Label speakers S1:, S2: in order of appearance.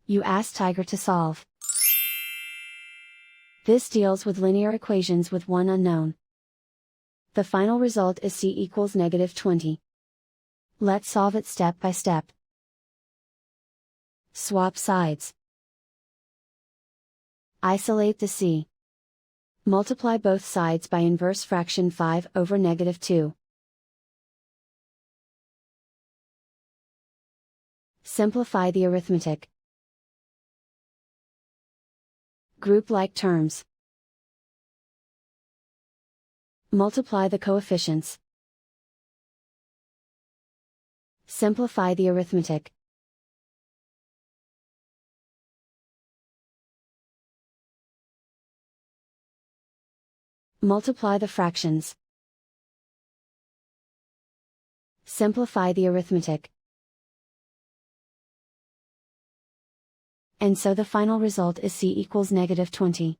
S1: You ask Tiger to solve. This deals with linear equations with one unknown. The final result is c equals -20. Let's solve it step by step. Swap sides. Isolate the c. Multiply both sides by inverse fraction 5 over -2. Simplify the arithmetic. Group like terms. Multiply the coefficients. Simplify the arithmetic. Multiply the fractions. Simplify the arithmetic. And so the final result is c equals -20.